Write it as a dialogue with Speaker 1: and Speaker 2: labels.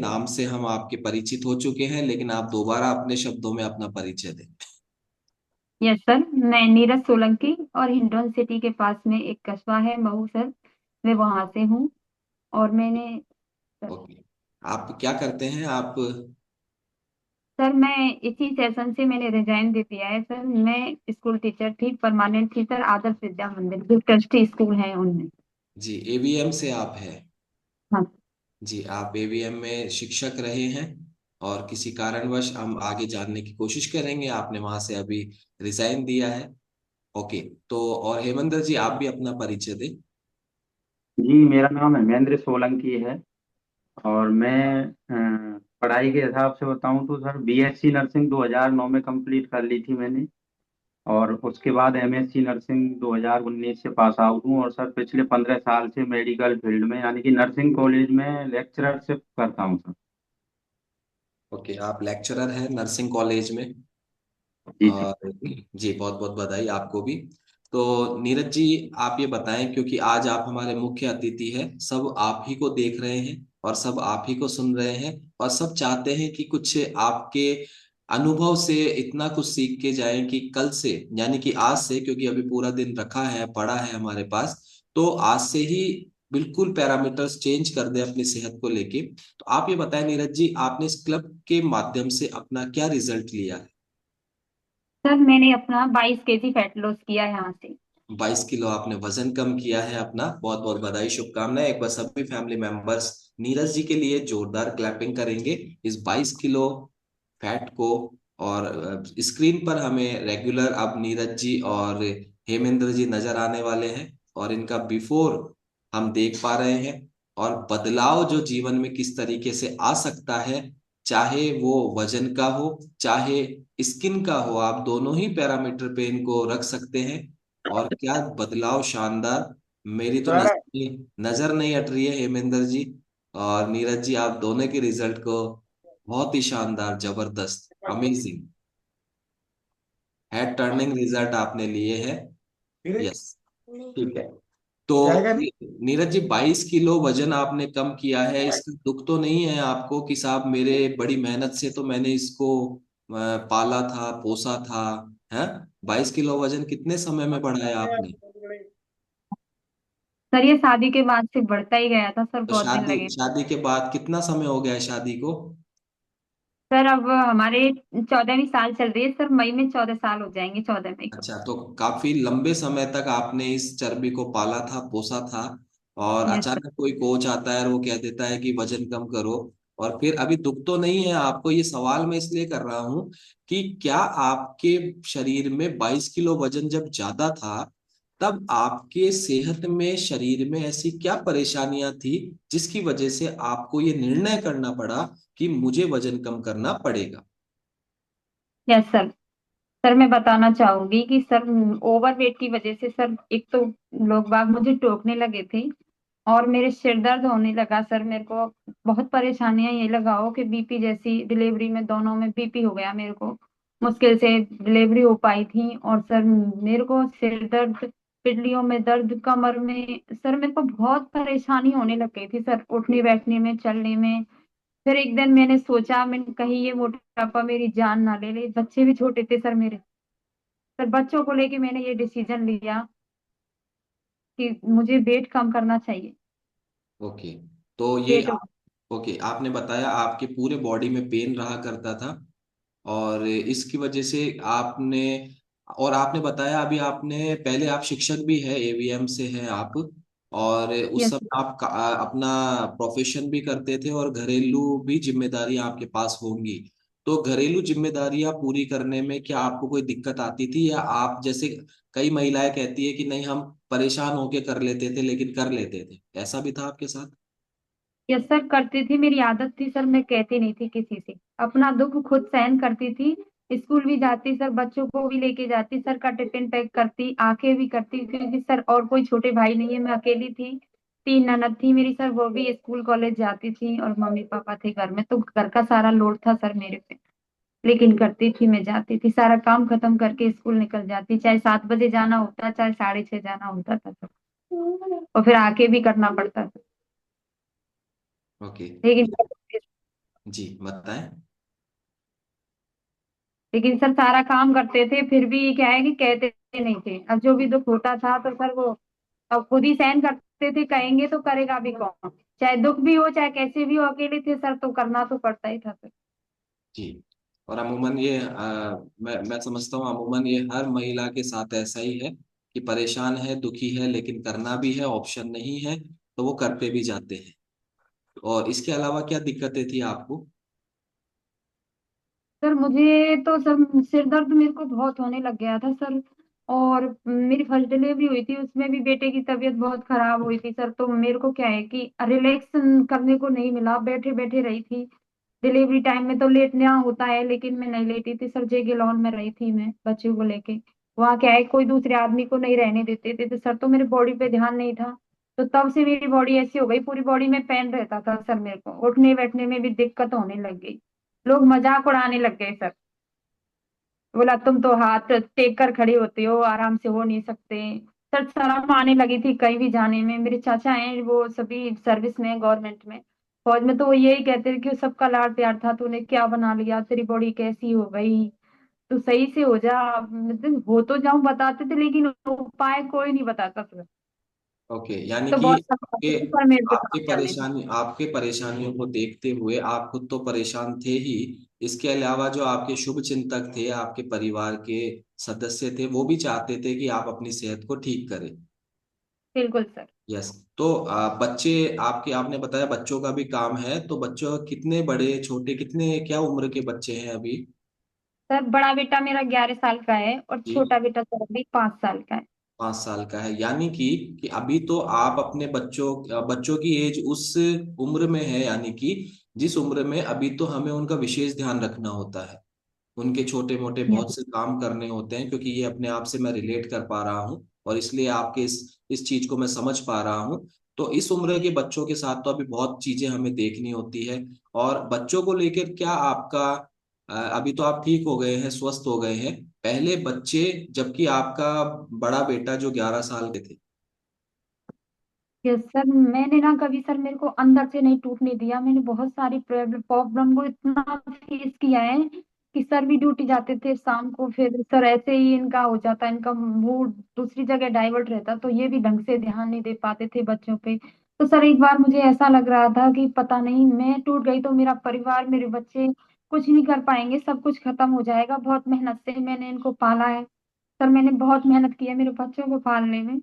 Speaker 1: नाम से हम आपके परिचित हो चुके हैं, लेकिन आप दोबारा अपने शब्दों में अपना परिचय दें।
Speaker 2: यस सर, मैं नीरज सोलंकी और हिंडौन सिटी के पास में एक कस्बा है महू सर, मैं वहां से हूँ। और मैंने सर,
Speaker 1: ओके। आप क्या करते हैं आप?
Speaker 2: सर मैं इसी सेशन से मैंने रिजाइन दे दिया है सर। मैं स्कूल टीचर थी, परमानेंट थी सर, आदर्श विद्या मंदिर जो ट्रस्टी स्कूल है उनमें।
Speaker 1: जी, एवीएम से आप हैं?
Speaker 2: हाँ।
Speaker 1: जी, आप एवीएम में शिक्षक रहे हैं और किसी कारणवश हम आगे जानने की कोशिश करेंगे, आपने वहां से अभी रिजाइन दिया है। ओके। तो और हेमंत जी, आप भी अपना परिचय दें।
Speaker 3: जी, मेरा नाम हेमेंद्र सोलंकी है। और मैं पढ़ाई के हिसाब से बताऊं तो सर बीएससी नर्सिंग 2009 में कंप्लीट कर ली थी मैंने। और उसके बाद एमएससी नर्सिंग 2019 से पास आउट हूँ। और सर पिछले 15 साल से मेडिकल फील्ड में यानी कि नर्सिंग कॉलेज में लेक्चररशिप करता हूँ सर।
Speaker 1: ओके, आप लेक्चरर हैं नर्सिंग कॉलेज में।
Speaker 3: जी सर।
Speaker 1: और जी, बहुत बहुत बधाई आपको भी। तो नीरज जी, आप ये बताएं, क्योंकि आज आप हमारे मुख्य अतिथि हैं, सब आप ही को देख रहे हैं और सब आप ही को सुन रहे हैं, और सब चाहते हैं कि कुछ आपके अनुभव से इतना कुछ सीख के जाएं कि कल से, यानी कि आज से, क्योंकि अभी पूरा दिन रखा है, पड़ा है हमारे पास, तो आज से ही बिल्कुल पैरामीटर्स चेंज कर दें अपनी सेहत को लेके। तो आप ये बताएं नीरज जी, आपने इस क्लब के माध्यम से अपना क्या रिजल्ट लिया है?
Speaker 2: सर मैंने अपना 22 केजी फैट लॉस किया है यहाँ से।
Speaker 1: 22 किलो आपने वजन कम किया है अपना, बहुत बहुत बधाई, शुभकामनाएं। एक बार सभी फैमिली मेंबर्स नीरज जी के लिए जोरदार क्लैपिंग करेंगे इस 22 किलो फैट को। और स्क्रीन पर हमें रेगुलर अब नीरज जी और हेमेंद्र जी नजर आने वाले हैं, और इनका बिफोर हम देख पा रहे हैं। और बदलाव जो जीवन में किस तरीके से आ सकता है, चाहे वो वजन का हो, चाहे स्किन का हो, आप दोनों ही पैरामीटर पे इनको रख सकते हैं। और क्या बदलाव शानदार! मेरी तो
Speaker 3: सर
Speaker 1: नजर नहीं हट रही है हेमेंद्र जी और नीरज जी, आप दोनों के रिजल्ट को, बहुत ही शानदार, जबरदस्त, अमेजिंग हेड टर्निंग रिजल्ट आपने लिए हैं। यस, ठीक है। तो नीरज जी, 22 किलो वजन आपने कम किया है, इसका दुख तो नहीं है आपको कि साहब मेरे बड़ी मेहनत से तो मैंने इसको पाला था, पोसा था, है? 22 किलो वजन कितने समय में बढ़ाया आपने?
Speaker 2: सर ये शादी के बाद से बढ़ता ही गया था सर,
Speaker 1: तो
Speaker 2: बहुत दिन
Speaker 1: शादी
Speaker 2: लगे।
Speaker 1: शादी के बाद कितना समय हो गया है शादी को?
Speaker 2: सर अब हमारे 14वीं साल चल रही है सर, मई में 14 साल हो जाएंगे, 14 मई को।
Speaker 1: अच्छा, तो काफी लंबे समय तक आपने इस चर्बी को पाला था, पोसा था, और
Speaker 2: यस सर।
Speaker 1: अचानक कोई कोच आता है और वो कह देता है कि वजन कम करो, और फिर अभी दुख तो नहीं है आपको? ये सवाल मैं इसलिए कर रहा हूं कि क्या आपके शरीर में 22 किलो वजन जब ज्यादा था, तब आपके सेहत में, शरीर में ऐसी क्या परेशानियां थी जिसकी वजह से आपको ये निर्णय करना पड़ा कि मुझे वजन कम करना पड़ेगा?
Speaker 2: Yes sir. सर मैं बताना चाहूंगी कि सर ओवर वेट की वजह से सर, एक तो लोग बाग मुझे टोकने लगे थे और मेरे सिर दर्द होने लगा सर, मेरे को बहुत परेशानियां, ये लगाओ कि बीपी जैसी, डिलीवरी में दोनों में बीपी हो गया मेरे को। मुश्किल से डिलीवरी हो पाई थी। और सर मेरे को सिर दर्द, पिटलियों में दर्द, कमर में सर, मेरे को बहुत परेशानी होने लग गई थी सर, उठने बैठने में, चलने में। फिर एक दिन मैंने सोचा, मैंने कहीं ये मोटापा मेरी जान ना ले ले, बच्चे भी छोटे थे सर मेरे। सर बच्चों को लेके मैंने ये डिसीजन लिया कि मुझे वेट कम करना चाहिए।
Speaker 1: ओके। तो ये
Speaker 2: वेट।
Speaker 1: ओके, आपने बताया आपके पूरे बॉडी में पेन रहा करता था, और इसकी वजह से आपने, और आपने बताया अभी, आपने पहले, आप शिक्षक भी है, एवीएम से हैं आप, और उस
Speaker 2: यस।
Speaker 1: समय आप अपना प्रोफेशन भी करते थे और घरेलू भी जिम्मेदारियां आपके पास होंगी। तो घरेलू जिम्मेदारियां पूरी करने में क्या आपको कोई दिक्कत आती थी, या आप जैसे कई महिलाएं कहती है कि नहीं हम परेशान होके कर लेते थे लेकिन कर लेते थे, ऐसा भी था आपके साथ?
Speaker 2: यस सर, करती थी, मेरी आदत थी सर, मैं कहती नहीं थी किसी से, अपना दुख खुद सहन करती थी। स्कूल भी जाती सर, बच्चों को भी लेके जाती सर, का टिफिन पैक करती, आके भी करती, क्योंकि सर और कोई छोटे भाई नहीं है, मैं अकेली थी। 3 ननद थी मेरी सर, वो भी स्कूल कॉलेज जाती थी, और मम्मी पापा थे घर में, तो घर का सारा लोड था सर मेरे पे। लेकिन करती थी, मैं जाती थी, सारा काम खत्म करके स्कूल निकल जाती, चाहे 7 बजे जाना होता, चाहे 6:30 जाना होता था सर। और फिर आके भी करना पड़ता था।
Speaker 1: ओके।
Speaker 2: लेकिन
Speaker 1: जी बताएं।
Speaker 2: लेकिन सर सारा काम करते थे, फिर भी क्या है कि कहते नहीं थे। अब जो भी दुख होता था तो सर वो अब खुद ही सहन करते थे, कहेंगे तो करेगा भी कौन। चाहे दुख भी हो चाहे कैसे भी हो, अकेले थे सर तो करना तो पड़ता ही था सर।
Speaker 1: जी। और अमूमन ये मैं समझता हूँ अमूमन ये हर महिला के साथ ऐसा ही है कि परेशान है, दुखी है, लेकिन करना भी है, ऑप्शन नहीं है, तो वो करते भी जाते हैं। और इसके अलावा क्या दिक्कतें थी आपको?
Speaker 2: सर मुझे तो सर सिर दर्द मेरे को बहुत होने लग गया था सर। और मेरी फर्स्ट डिलीवरी हुई थी, उसमें भी बेटे की तबीयत बहुत खराब हुई थी सर। तो मेरे को क्या है कि रिलैक्स करने को नहीं मिला, बैठे बैठे रही थी। डिलीवरी टाइम में तो लेटना होता है, लेकिन मैं नहीं लेटी थी सर। जेगे लॉन में रही थी मैं बच्चे को लेके। वहाँ क्या है कोई दूसरे आदमी को नहीं रहने देते थे तो सर, तो मेरे बॉडी पे ध्यान नहीं था। तो तब से मेरी बॉडी ऐसी हो गई, पूरी बॉडी में पेन रहता था सर। मेरे को उठने बैठने में भी दिक्कत होने लग गई। लोग मजाक उड़ाने लग गए सर। बोला तुम तो हाथ टेक कर खड़े होते हो, आराम से हो नहीं सकते। सर शर्म आने लगी थी कहीं भी जाने में। मेरे चाचा हैं वो सभी सर्विस में, गवर्नमेंट में, फौज में। तो वो यही कहते थे कि सबका लाड प्यार था, तूने क्या बना लिया, तेरी बॉडी कैसी हो गई, तू सही से हो जा। मतलब हो तो जाऊं बताते थे, लेकिन उपाय कोई नहीं बताता था।
Speaker 1: ओके, यानी
Speaker 2: तो
Speaker 1: कि
Speaker 2: बहुत
Speaker 1: आपके
Speaker 2: सख्त पर मेरे पे
Speaker 1: आपके
Speaker 2: काम चलने थे।
Speaker 1: परेशानी आपके परेशानियों को देखते हुए आप खुद तो परेशान थे ही, इसके अलावा जो आपके शुभ चिंतक थे, आपके परिवार के सदस्य थे, वो भी चाहते थे कि आप अपनी सेहत को ठीक करें।
Speaker 2: बिल्कुल सर।
Speaker 1: यस। तो बच्चे आपके, आपने बताया बच्चों का भी काम है, तो बच्चों कितने बड़े छोटे, कितने क्या उम्र के बच्चे हैं अभी?
Speaker 2: सर बड़ा बेटा मेरा 11 साल का है और
Speaker 1: जी।
Speaker 2: छोटा बेटा सर अभी 5 साल का है।
Speaker 1: 5 साल का है, यानी कि अभी तो आप अपने बच्चों बच्चों की एज उस उम्र में है, यानी कि जिस उम्र में अभी तो हमें उनका विशेष ध्यान रखना होता है। उनके छोटे मोटे बहुत से काम करने होते हैं, क्योंकि ये अपने आप से मैं रिलेट कर पा रहा हूँ, और इसलिए आपके इस चीज को मैं समझ पा रहा हूँ। तो इस उम्र के बच्चों के साथ तो अभी बहुत चीजें हमें देखनी होती है। और बच्चों को लेकर क्या आपका अभी तो आप ठीक हो गए हैं, स्वस्थ हो गए हैं, पहले बच्चे, जबकि आपका बड़ा बेटा जो 11 साल के थे।
Speaker 2: यस सर, मैंने ना कभी सर मेरे को अंदर से नहीं टूटने दिया। मैंने बहुत सारी प्रॉब्लम को इतना फेस किया है कि सर भी ड्यूटी जाते थे शाम को, फिर सर ऐसे ही इनका हो जाता, इनका मूड दूसरी जगह डाइवर्ट रहता, तो ये भी ढंग से ध्यान नहीं दे पाते थे बच्चों पे। तो सर एक बार मुझे ऐसा लग रहा था कि पता नहीं मैं टूट गई तो मेरा परिवार, मेरे बच्चे कुछ नहीं कर पाएंगे, सब कुछ खत्म हो जाएगा। बहुत मेहनत से मैंने इनको पाला है सर, मैंने बहुत मेहनत की है मेरे बच्चों को पालने में।